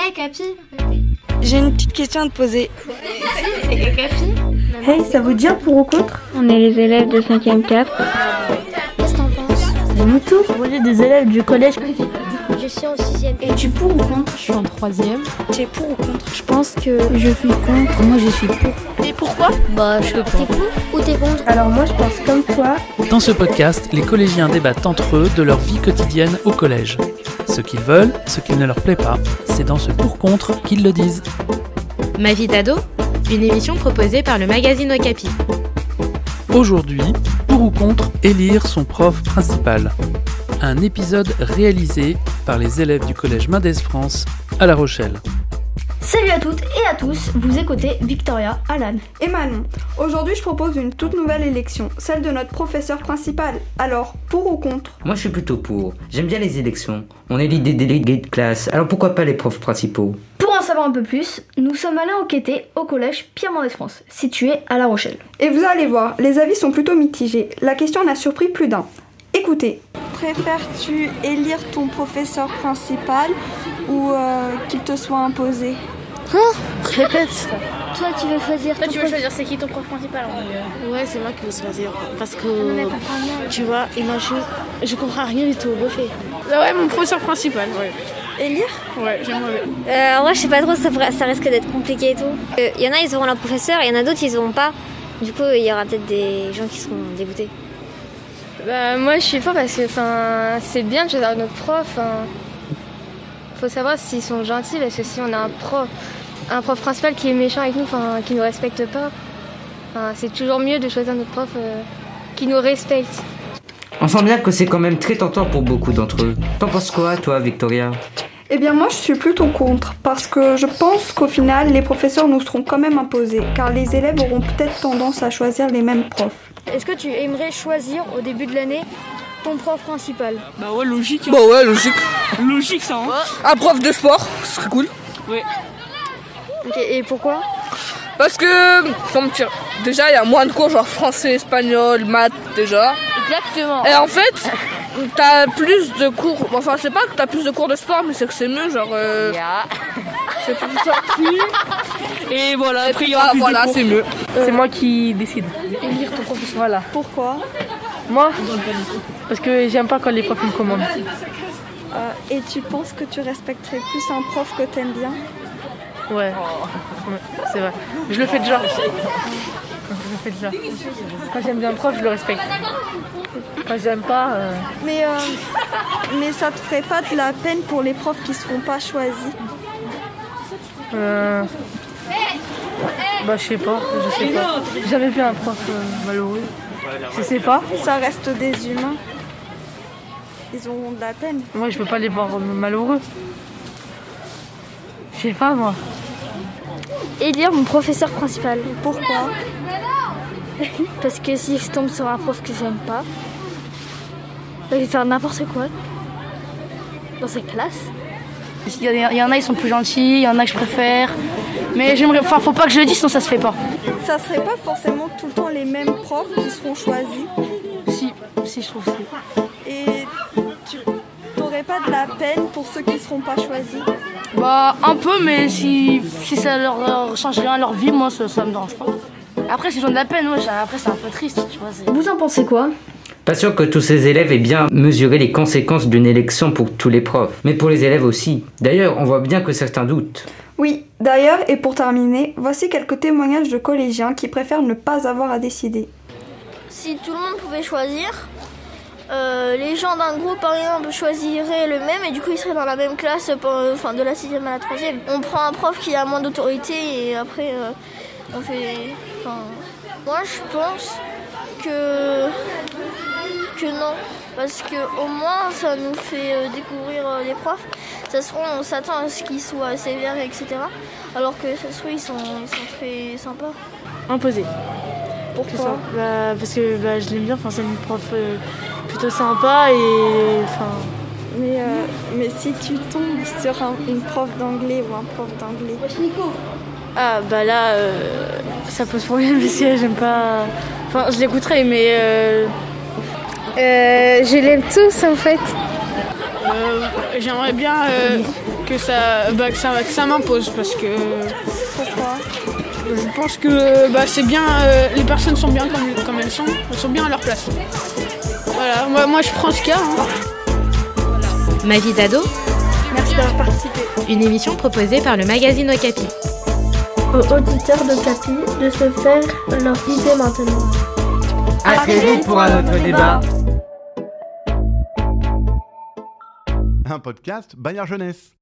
Hey Capi. J'ai une petite question à te poser. C'est Capi. Hey, ça vous dit un pour ou contre? On est les élèves de 5e 4. Qu'est-ce que t'en penses? Nous tous, on est des élèves du collège. Je suis en 6e. Et tu pour ou contre? Je suis en 3e. Tu es pour ou contre? Je pense que je suis contre. Moi je suis pour. Et pourquoi? Bah je sais pas. T'es pour ou t'es contre? Alors moi je pense comme toi. Dans ce podcast, les collégiens débattent entre eux de leur vie quotidienne au collège. Ce qu'ils veulent, ce qui ne leur plaît pas, c'est dans ce pour-contre qu'ils le disent. Ma vie d'ado, une émission proposée par le magazine Okapi. Aujourd'hui, pour ou contre élire son prof principal. Un épisode réalisé par les élèves du collège Mendès France à La Rochelle. Salut à toutes et à tous, vous écoutez Victoria, Alan et Manon. Aujourd'hui, je propose une toute nouvelle élection, celle de notre professeur principal. Alors, pour ou contre? Moi, je suis plutôt pour. J'aime bien les élections. On élit des délégués de classe, alors pourquoi pas les profs principaux? Pour en savoir un peu plus, nous sommes allés enquêter au collège Pierre Mendès France, situé à La Rochelle. Et vous allez voir, les avis sont plutôt mitigés. La question en a surpris plus d'un. Écoutez. Préfères-tu élire ton professeur principal ou qu'il te soit imposé? Répète. Toi, tu veux choisir Toi, tu veux choisir c'est qui ton prof principal? Ouais, c'est moi qui veux choisir. Parce que, tu vois, imagine, je comprends rien du tout, refais. Ouais, mon professeur principal, ouais. Élire? Ouais, j'aimerais bien. Moi je sais pas trop, ça risque d'être compliqué et tout. Il y en a, ils auront leur professeur, il y en a d'autres, ils auront pas. Du coup, il y aura peut-être des gens qui seront dégoûtés. Bah, moi je suis fort parce que c'est bien de choisir notre prof. Faut savoir s'ils sont gentils parce que si on a un prof principal qui est méchant avec nous, qui nous respecte pas, c'est toujours mieux de choisir notre prof qui nous respecte. On sent bien que c'est quand même très tentant pour beaucoup d'entre eux. T'en penses quoi, toi, Victoria? Eh bien moi je suis plutôt contre, parce que je pense qu'au final les professeurs nous seront quand même imposés, car les élèves auront peut-être tendance à choisir les mêmes profs. Est-ce que tu aimerais choisir au début de l'année ton prof principal? Bah ouais, logique. Bah ouais, logique. Logique ça, hein. Un prof de sport, ce serait cool. Ouais. Ok, et pourquoi? Parce que, déjà il y a moins de cours, genre français, espagnol, maths déjà. Exactement. Et en fait, t'as plus de cours, enfin c'est pas que t'as plus de cours de sport, mais c'est que c'est mieux, genre... C'est plus sorti. Et voilà, après il y Ah, aura plus voilà, de cours. c'est mieux. C'est moi qui décide. Élire ton professeur. Voilà. Pourquoi? Moi, parce que j'aime pas quand les profs me commandent. Et tu penses que tu respecterais plus un prof que t'aimes bien? Ouais, c'est vrai. Je le fais déjà. Quand j'aime bien un prof, je le respecte. Quand j'aime pas... Mais ça te ferait pas de la peine pour les profs qui seront pas choisis? Bah je sais pas. J'ai jamais vu un prof malheureux. Je sais pas. Ça reste des humains. Ils auront de la peine. Moi je peux pas les voir malheureux. Je sais pas moi. Élire mon professeur principal. Pourquoi? Parce que si je tombe sur un prof que j'aime pas, je vais faire n'importe quoi dans cette classe. Il y en a, ils sont plus gentils, il y en a que je préfère. Mais faut pas que je le dise, sinon ça se fait pas. Ça serait pas forcément tout le temps les mêmes profs qui seront choisis? Si je trouve ça. Et tu t'aurais pas de la peine pour ceux qui seront pas choisis? Bah un peu, mais si ça leur change rien à leur vie, moi ça me dérange pas. Après s'ils ont de la peine, après c'est un peu triste, tu vois. Vous en pensez quoi? Pas sûr que tous ces élèves aient bien mesuré les conséquences d'une élection pour tous les profs, mais pour les élèves aussi. D'ailleurs, on voit bien que certains doutent. Oui, d'ailleurs, et pour terminer, voici quelques témoignages de collégiens qui préfèrent ne pas avoir à décider. Si tout le monde pouvait choisir, les gens d'un groupe par exemple choisiraient le même et du coup ils seraient dans la même classe de la 6e à la 3e. On prend un prof qui a moins d'autorité et après on fait... Moi je pense que non, parce que au moins ça nous fait découvrir les profs. Ça se trouve on s'attend à ce qu'ils soient sévères etc. Alors que ça se trouve ils sont très sympas. Imposé. Pourquoi? Parce que je l'aime bien, c'est une prof plutôt sympa et Mais si tu tombes sur une prof d'anglais ou un prof d'anglais... Ah bah là, ça pose problème parce que j'aime pas... Enfin, je l'écouterai mais... Je l'aime tous en fait. J'aimerais bien que ça m'impose parce que... Pourquoi ? Je pense que c'est bien, les personnes sont bien comme elles sont bien à leur place. Voilà, moi je prends ce cas. Ma vie d'ado. Merci d'avoir participé. Une émission proposée par le magazine Okapi. Aux auditeurs d'Okapi de se faire leur idée maintenant. À très vite pour un autre débat. Un podcast Bayard Jeunesse.